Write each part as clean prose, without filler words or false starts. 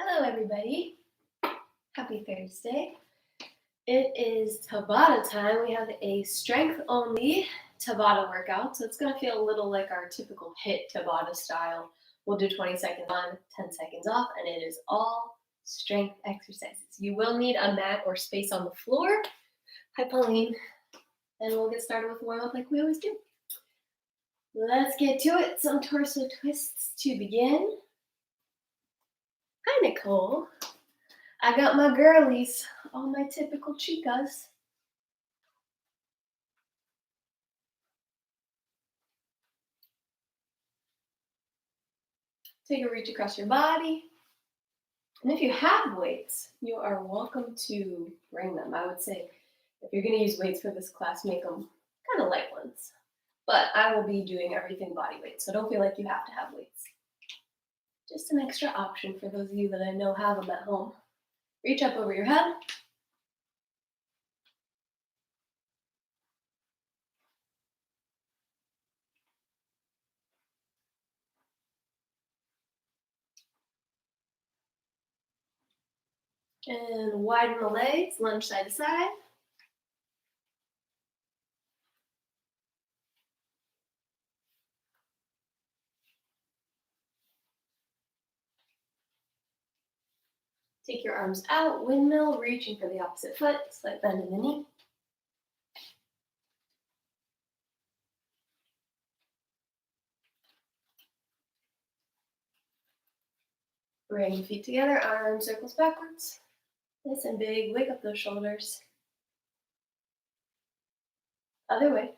Hello everybody, happy Thursday. It is Tabata time. We have a strength only Tabata workout, so it's going to feel a little like our typical HIIT Tabata style. We'll do 20 seconds on, 10 seconds off, and it is all strength exercises. You will need a mat or space on the floor. Hi Pauline, and we'll get started with warm up like we always do. Let's get to it. Some torso twists to begin. Hi Nicole. I got my girlies, all my typical chicas. Take a reach across your body. And if you have weights, you are welcome to bring them. I would say if you're going to use weights for this class, make them kind of light ones. But I will be doing everything body weight, so don't feel like you have to have weights. Just an extra option for those of you that I know have them at home. Reach up over your head. And widen the legs, lunge side to side. Take your arms out, windmill, reaching for the opposite foot, slight bend in the knee. Bring feet together, arm circles backwards. Nice and big, wake up those shoulders. Other way.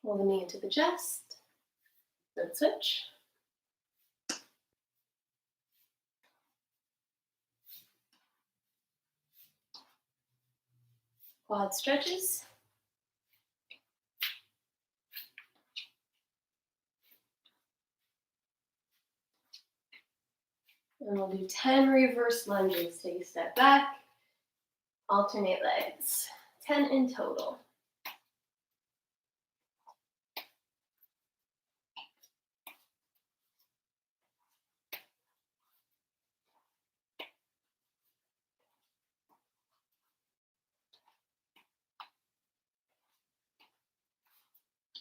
Pull the knee into the chest. Then switch. Quad stretches. And we'll do 10 reverse lunges. Take a step back, alternate legs. 10 in total.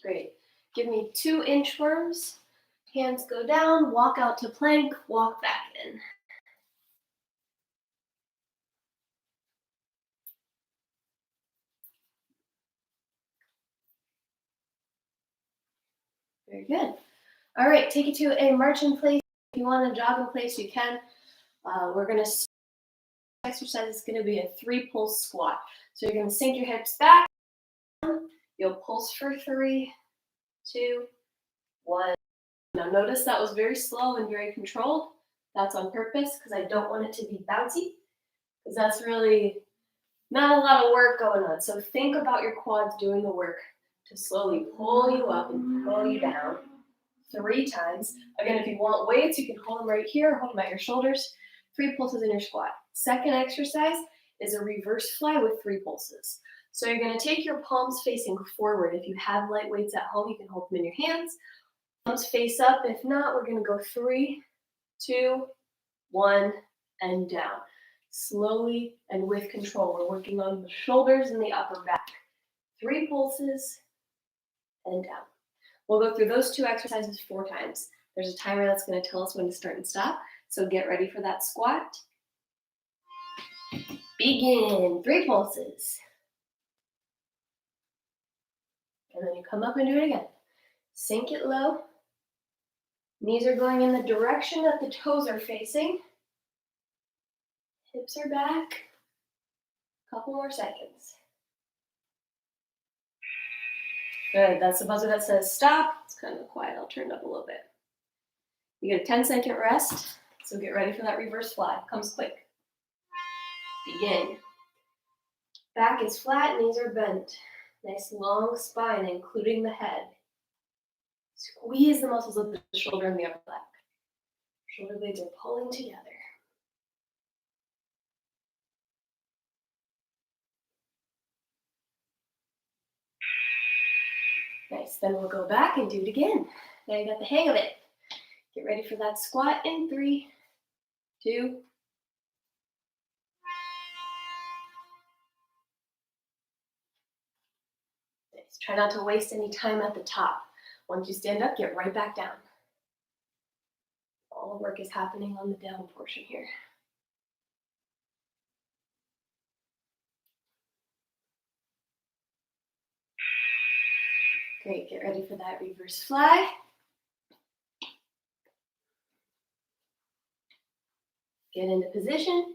Great. Give me 2 inchworms. Hands go down, walk out to plank, walk back in. Very good. All right, take it to a march in place. If you want to jog in place, you can. We're going to exercise is going to be a 3-pulse squat. So you're going to sink your hips back. You'll pulse for 3, 2, 1. Now notice that was very slow and very controlled. That's on purpose because I don't want it to be bouncy, because that's really not a lot of work going on. So think about your quads doing the work to slowly pull you up and pull you down 3 times. Again, if you want weights, you can hold them right here, hold them at your shoulders. 3 pulses in your squat. Second exercise is a reverse fly with 3 pulses. So you're going to take your palms facing forward. If you have light weights at home, you can hold them in your hands. Palms face up. If not, we're going to go 3, 2, 1, and down. Slowly and with control. We're working on the shoulders and the upper back. 3 pulses and down. We'll go through those 2 exercises 4 times. There's a timer that's going to tell us when to start and stop. So get ready for that squat. Begin. 3 pulses. And then you come up and do it again. Sink it low. Knees are going in the direction that the toes are facing. Hips are back. Couple more seconds. Good, that's the buzzer that says stop. It's kind of quiet, I'll turn it up a little bit. You get a 10-second rest, so get ready for that reverse fly. Comes quick. Begin. Back is flat, knees are bent. Nice long spine, including the head. Squeeze the muscles of the shoulder and the upper back. Shoulder blades are pulling together. Nice, then we'll go back and do it again. Now you got the hang of it. Get ready for that squat in 3, 2. Nice. Try not to waste any time at the top. Once you stand up, get right back down. All the work is happening on the down portion here. Great, get ready for that reverse fly. Get into position.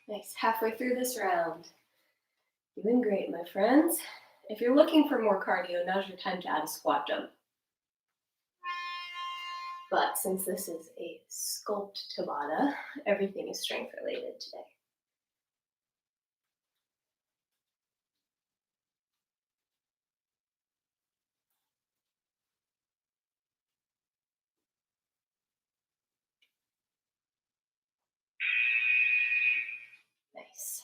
Nice, halfway through this round. Doing great, my friends. If you're looking for more cardio, now's your time to add a squat jump. But since this is a sculpt Tabata, everything is strength related today. Nice.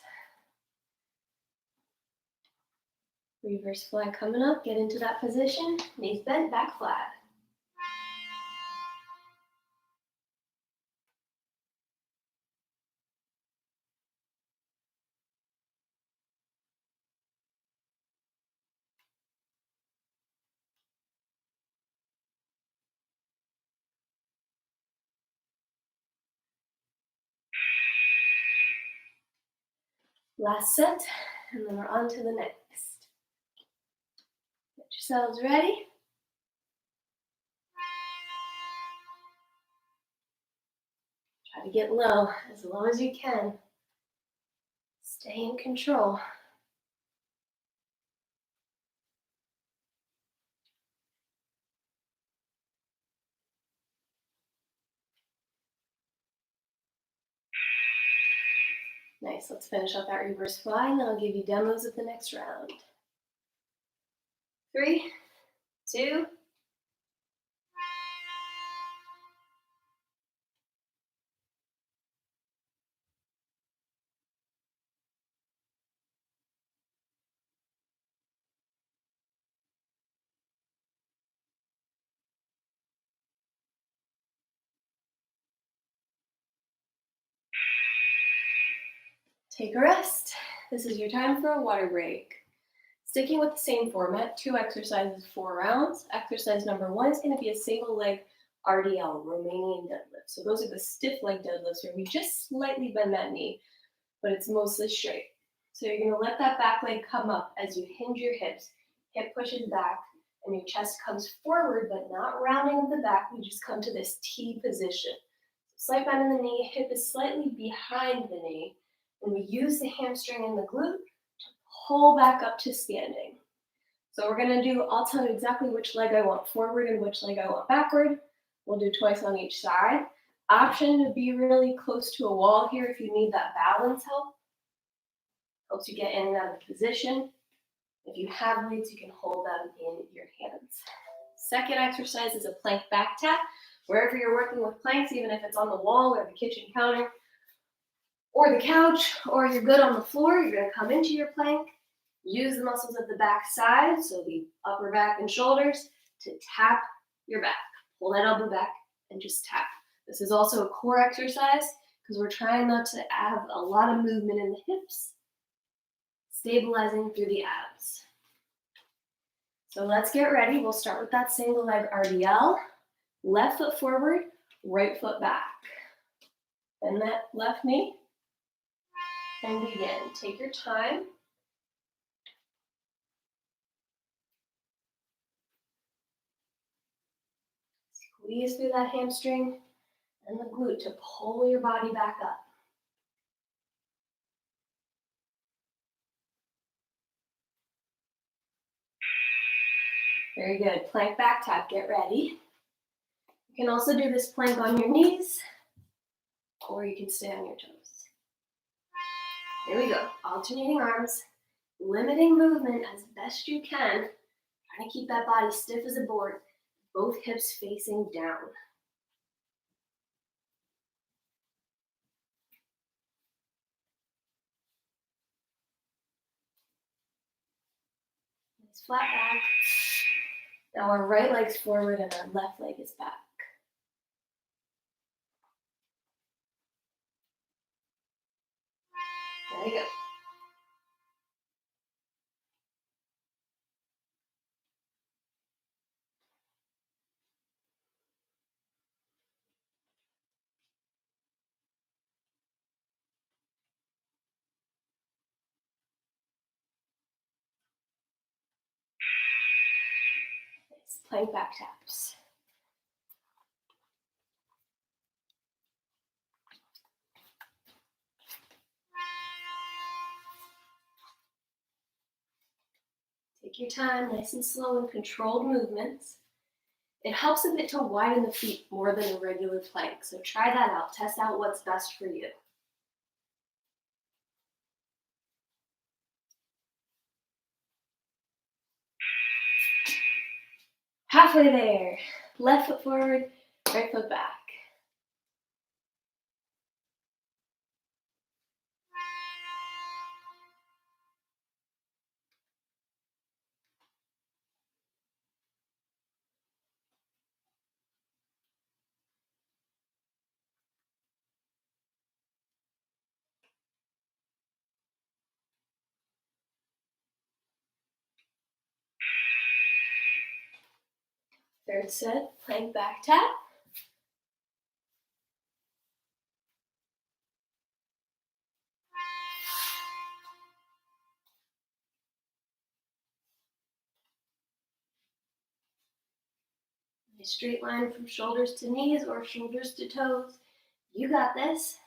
Reverse fly coming up, get into that position, knees bent, back flat. Last set, and then we're on to the next. Get yourselves ready. Try to get low as you can. Stay in control. Nice, let's finish up that reverse fly, and then I'll give you demos of the next round. 3, 2. Take a rest. This is your time for a water break. Sticking with the same format, 2 exercises, 4 rounds. Exercise number 1 is going to be a single leg RDL, Romanian deadlift. So those are the stiff leg deadlifts where we just slightly bend that knee, but it's mostly straight. So you're going to let that back leg come up as you hinge your hips. Hip pushes back and your chest comes forward, but not rounding the back. We just come to this T position. Slight bend in the knee, hip is slightly behind the knee. And we use the hamstring and the glute to pull back up to standing. So we're gonna do, I'll tell you exactly which leg I want forward and which leg I want backward. We'll do twice on each side. Option to be really close to a wall here if you need that balance help. Helps you get in and out of position. If you have weights, you can hold them in your hands. Second exercise is a plank back tap. Wherever you're working with planks, even if it's on the wall or the kitchen counter, or the couch, or you're good on the floor, you're going to come into your plank, use the muscles of the back side, so the upper back and shoulders, to tap your back. Pull that elbow back and just tap. This is also a core exercise because we're trying not to have a lot of movement in the hips, stabilizing through the abs. So let's get ready. We'll start with that single leg RDL. Left foot forward, right foot back. Bend that left knee. And begin. Take your time. Squeeze through that hamstring and the glute to pull your body back up. Very good. Plank back tap. Get ready. You can also do this plank on your knees, or you can stay on your toes. Here we go. Alternating arms, limiting movement as best you can. Trying to keep that body stiff as a board, both hips facing down. Nice flat back. Now our right leg's forward and our left leg is back. There you go. Nice plank back taps. Take your time, nice and slow and controlled movements. It helps a bit to widen the feet more than a regular plank, so try that out. Test out what's best for you. Halfway there. Left foot forward, right foot back. Third set, plank back tap. Nice straight line from shoulders to knees or shoulders to toes. You got this.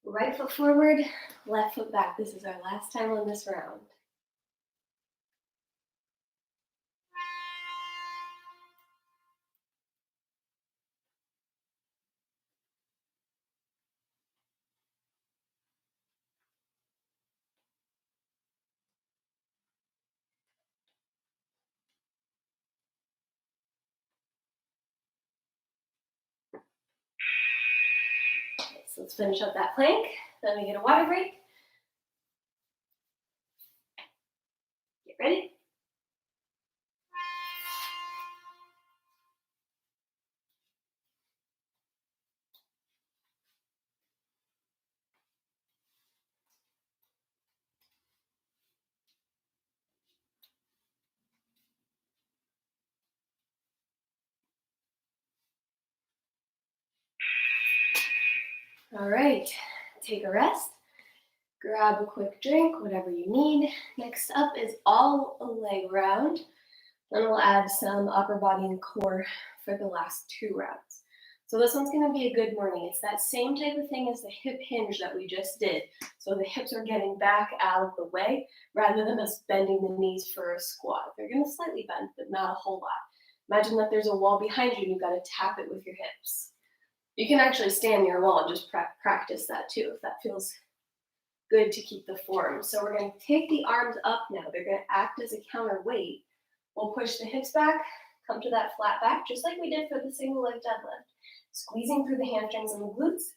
Right foot forward, left foot back. This is our last time on this round. Okay, so let's finish up that plank. Then we get a water break. Get ready. All right, take a rest. Grab a quick drink, whatever you need. Next up is all leg round. Then we'll add some upper body and core for the last two rounds. So this one's going to be a good morning. It's that same type of thing as the hip hinge that we just did. So the hips are getting back out of the way rather than us bending the knees for a squat. They're going to slightly bend, but not a whole lot. Imagine that there's a wall behind you and you've got to tap it with your hips. You can actually stand near a wall and just practice that too if that feels good to keep the form. So we're going to take the arms up now. They're going to act as a counterweight. We'll push the hips back, come to that flat back, just like we did for the single leg deadlift. Squeezing through the hamstrings and the glutes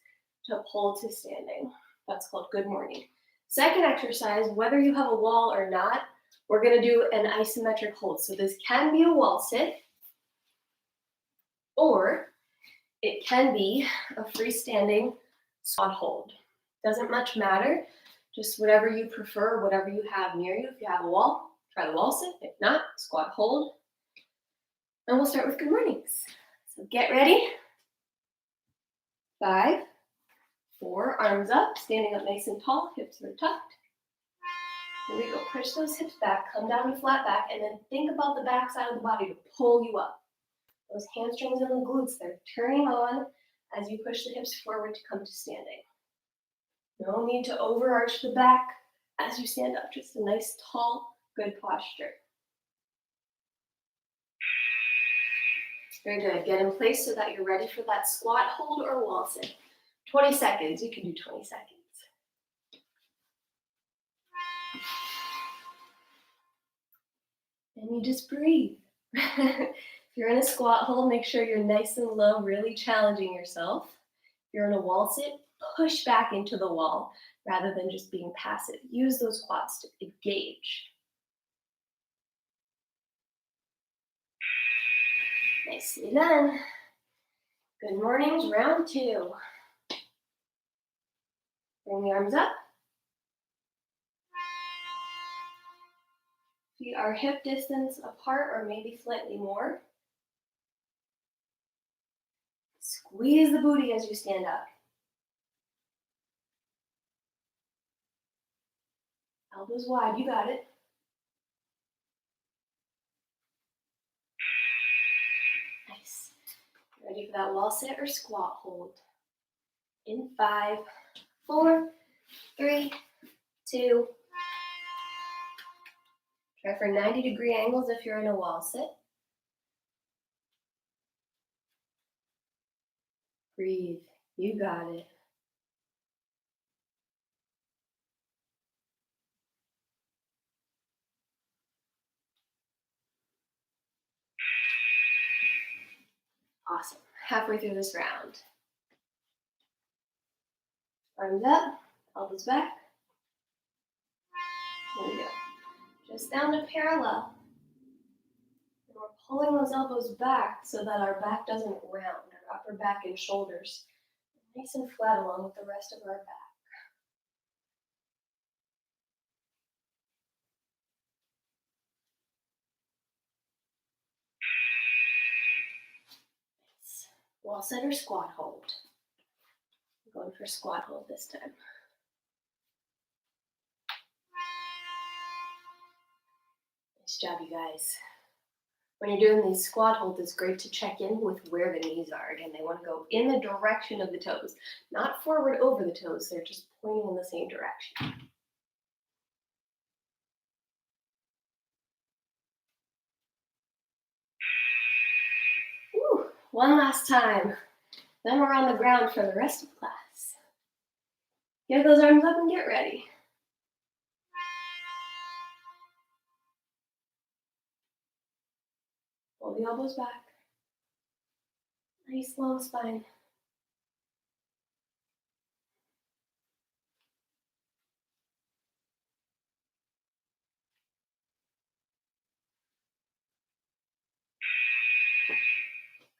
to pull to standing. That's called good morning. Second exercise, whether you have a wall or not, we're going to do an isometric hold. So this can be a wall sit, or it can be a freestanding squat hold. Doesn't much matter, just whatever you prefer, whatever you have near you. If you have a wall, try the wall sit. If not, squat hold. And we'll start with good mornings. So get ready. 5, 4, arms up, standing up nice and tall, hips are tucked. Here we go, push those hips back, come down to flat back, and then think about the back side of the body to pull you up. Those hamstrings and the glutes, they're turning on as you push the hips forward to come to standing. No need to overarch the back as you stand up, just a nice, tall, good posture. Very good. Get in place so that you're ready for that squat, hold, or wall sit. 20 seconds. You can do 20 seconds. And you just breathe. If you're in a squat hold, make sure you're nice and low, really challenging yourself. If you're in a wall sit, push back into the wall rather than just being passive. Use those quads to engage. Nicely done. Good mornings, round 2. Bring the arms up. Feet are hip distance apart or maybe slightly more. Squeeze the booty as you stand up. Elbows wide, you got it. Nice. Ready for that wall sit or squat hold. In 5, 4, 3, 2. Try for 90-degree angles if you're in a wall sit. Breathe. You got it. Awesome. Halfway through this round. Arms up, elbows back. There we go. Just down to parallel. And we're pulling those elbows back so that our back doesn't round, our upper back and shoulders. Nice and flat along with the rest of our back. Nice. Wall sit or squat hold. I'm going for squat hold this time. Nice job, you guys. When you're doing these squat holds, it's great to check in with where the knees are. Again, they want to go in the direction of the toes, not forward over the toes. They're just pointing in the same direction. Woo, one last time. Then we're on the ground for the rest of class. Get those arms up and get ready. Pull the elbows back. Nice long spine.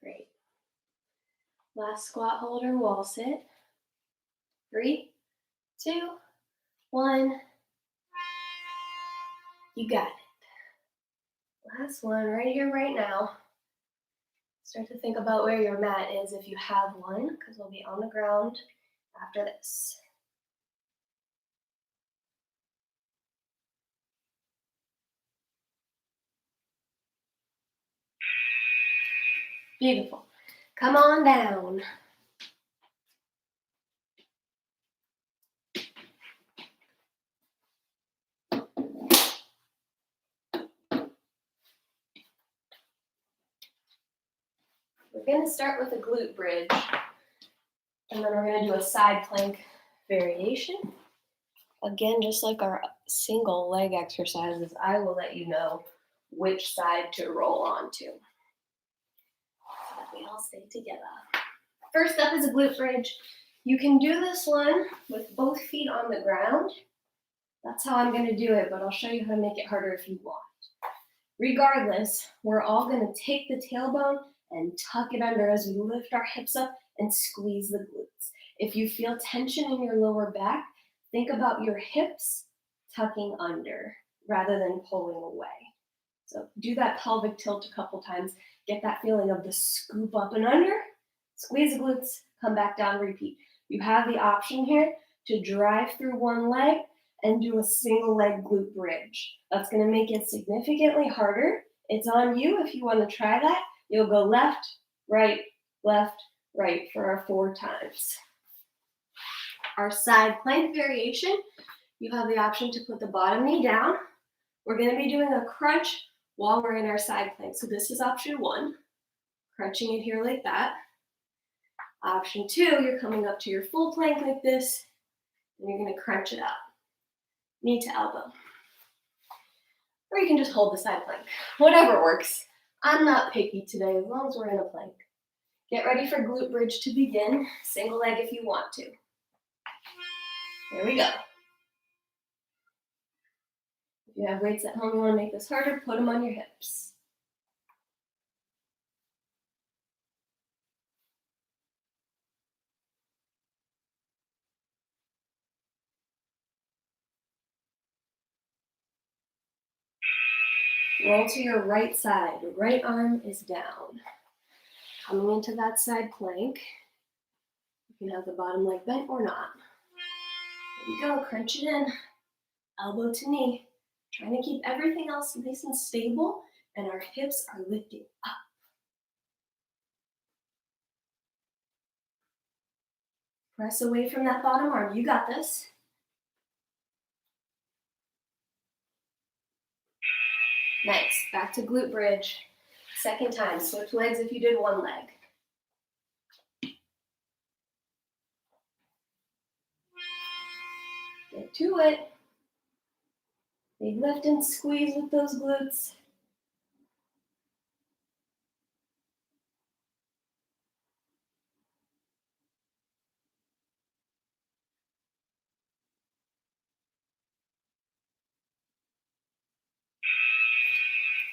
Great. Last squat hold or wall sit. 3, 2, 1. You got it. Last one right here, right now. Start to think about where your mat is if you have one, because we'll be on the ground after this. Beautiful. Come on down. We're going to start with a glute bridge, and then we're going to do a side plank variation. Again, just like our single leg exercises, I will let you know which side to roll onto, so that we all stay together. First up is a glute bridge. You can do this one with both feet on the ground. That's how I'm going to do it, but I'll show you how to make it harder if you want. Regardless, we're all going to take the tailbone and tuck it under as we lift our hips up and squeeze the glutes. If you feel tension in your lower back, think about your hips tucking under rather than pulling away. So do that pelvic tilt a couple times. Get that feeling of the scoop up and under. Squeeze the glutes, come back down, repeat. You have the option here to drive through one leg and do a single leg glute bridge. That's going to make it significantly harder. It's on you if you want to try that. You'll go left, right for our 4 times. Our side plank variation, you have the option to put the bottom knee down. We're going to be doing a crunch while we're in our side plank. So this is option 1. crunching it here like that. Option 2, you're coming up to your full plank like this, and you're gonna crunch it up, knee to elbow. Or you can just hold the side plank, whatever works. I'm not picky today, as long as we're in a plank. Get ready for glute bridge to begin. Single leg if you want to. There we go. If you have weights at home, you want to make this harder, put them on your hips. Roll to your right side. Right arm is down. Coming into that side plank. You can have the bottom leg bent or not. There we go, crunch it in. Elbow to knee. Trying to keep everything else nice and stable, and our hips are lifting up. Press away from that bottom arm. You got this. Nice. Back to glute bridge. Second time. Switch legs if you did one leg. Get to it. Big lift and squeeze with those glutes.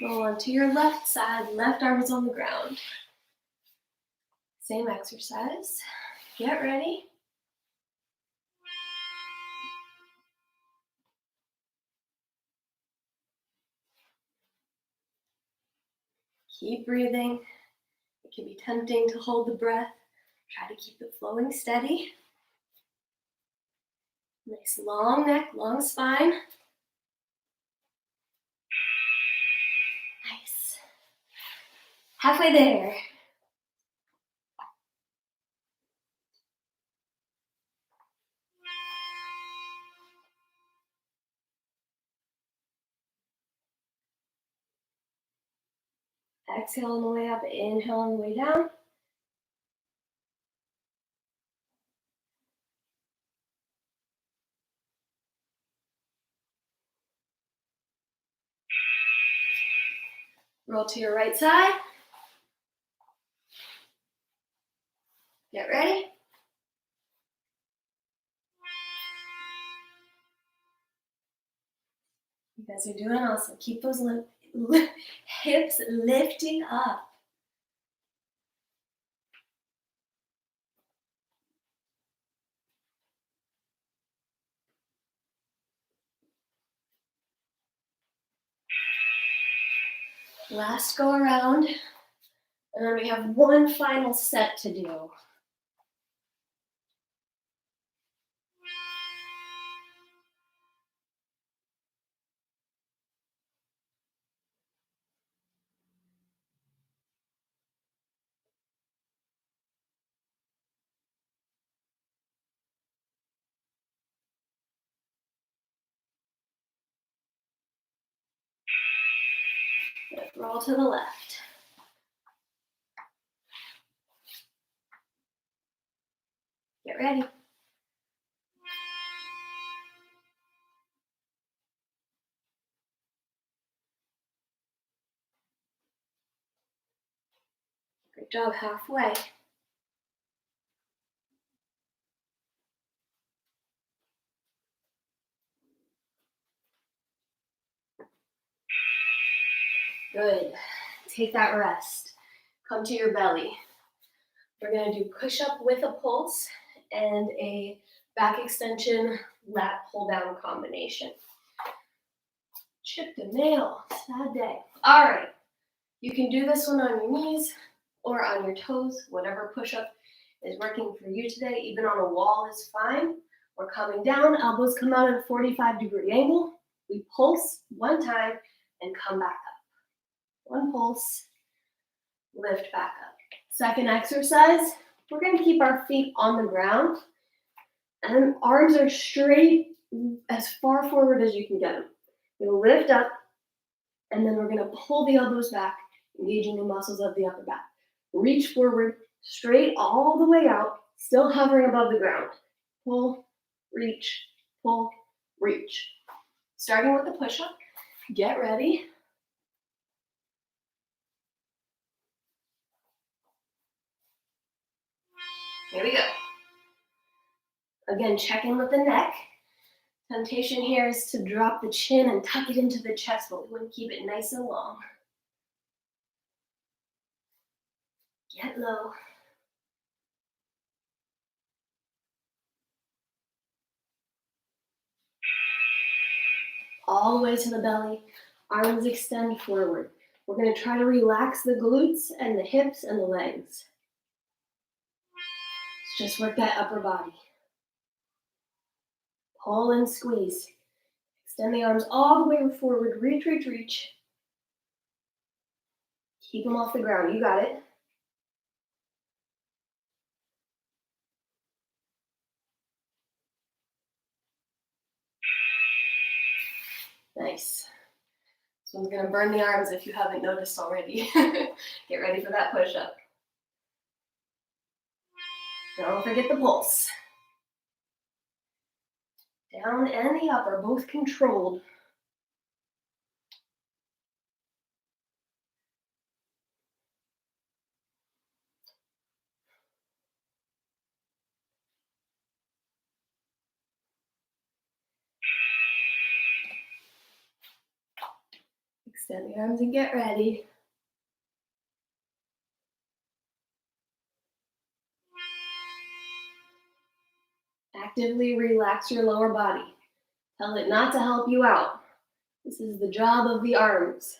Roll onto your left side. Left arm is on the ground. Same exercise. Get ready. Keep breathing. It can be tempting to hold the breath. Try to keep it flowing steady. Nice long neck, long spine. Nice. Halfway there. Exhale on the way up, inhale on the way down. Roll to your right side. Get ready. You guys are doing awesome. Keep those hips lifting up. Last go around. And then we have one final set to do. Roll to the left. Get ready. Great job, halfway. Good. Take that rest. Come to your belly. We're going to do push-up with a pulse and a back extension lat pull-down combination. Chipped a nail. Sad day. All right. You can do this one on your knees or on your toes, whatever push-up is working for you today. Even on a wall is fine. We're coming down. Elbows come out at a 45-degree angle. We pulse one time and come back up. One pulse, lift back up. Second exercise, we're going to keep our feet on the ground and arms are straight as far forward as you can get them. You'll lift up and then we're going to pull the elbows back, engaging the muscles of the upper back. Reach forward, straight all the way out, still hovering above the ground. Pull, reach, pull, reach. Starting with the push-up. Get ready. Here we go. Again, check in with the neck. Temptation here is to drop the chin and tuck it into the chest, but we want to keep it nice and long. Get low. All the way to the belly. Arms extend forward. We're going to try to relax the glutes and the hips and the legs. Let's just work that upper body. Pull and squeeze. Extend the arms all the way forward. Reach, reach, reach. Keep them off the ground. You got it. Nice. This one's going to burn the arms if you haven't noticed already. Get ready for that push-up. Don't forget the pulse. Down and the upper, both controlled. Extend the arms and get ready. Actively relax your lower body. Tell it not to help you out. This is the job of the arms.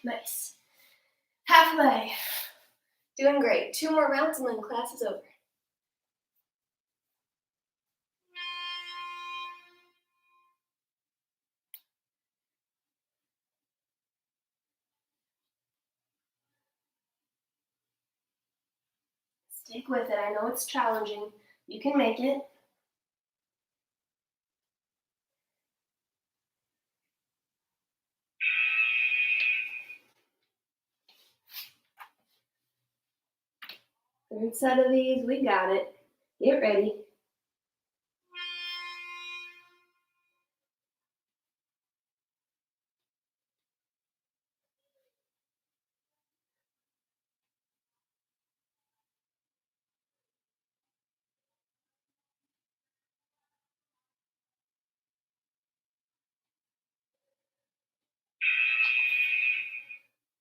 Nice. Halfway. Doing great. 2 more rounds and then class is over. Stick with it. I know it's challenging. You can make it. Third set of these. We got it. Get ready.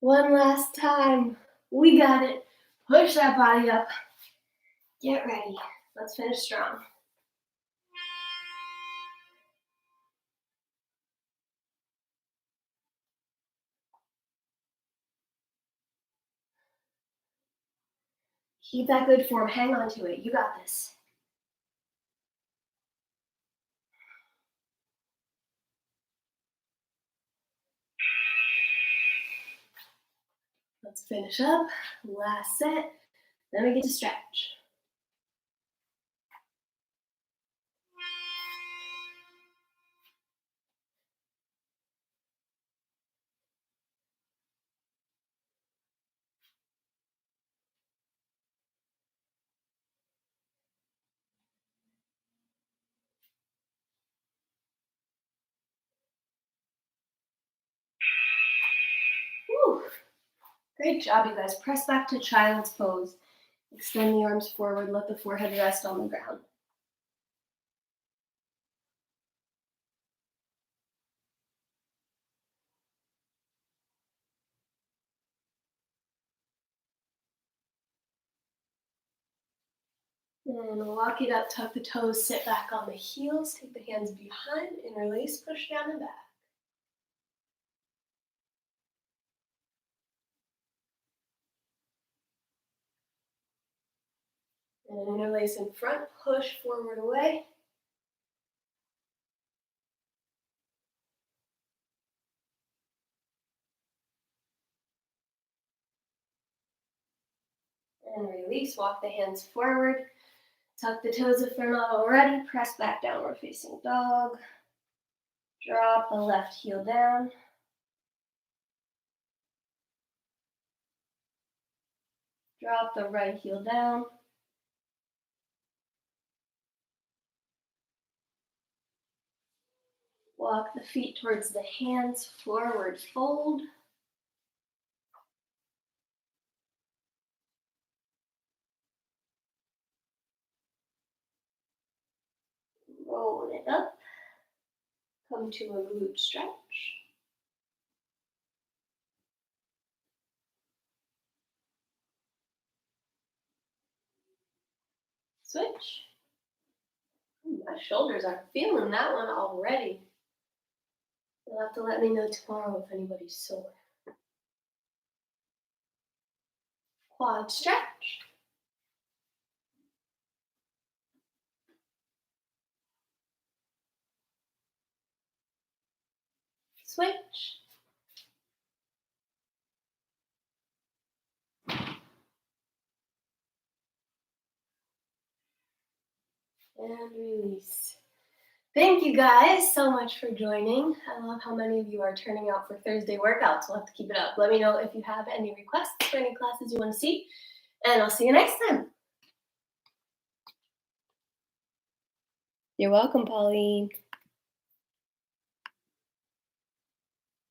One last time. We got it. Push that body up. Get ready. Let's finish strong. Keep that good form. Hang on to it. You got this. Let's finish up. Last set. Then we get to stretch. Woo. Great job, you guys. Press back to child's pose. Extend the arms forward. Let the forehead rest on the ground. And walk it up, tuck the toes, sit back on the heels, take the hands behind, interlace, push down and back. And interlace in front, push forward away. And release, walk the hands forward. Tuck the toes if they're not already. Press back, downward facing dog. Drop the left heel down. Drop the right heel down. Walk the feet towards the hands, forward fold. Roll it up. Come to a glute stretch. Switch. My shoulders are feeling that one already. You'll have to let me know tomorrow if anybody's sore. Quad stretch. Switch. And release. Thank you guys so much for joining. I love how many of you are turning out for Thursday workouts. We'll have to keep it up. Let me know if you have any requests for any classes you want to see, and I'll see you next time. You're welcome, Pauline.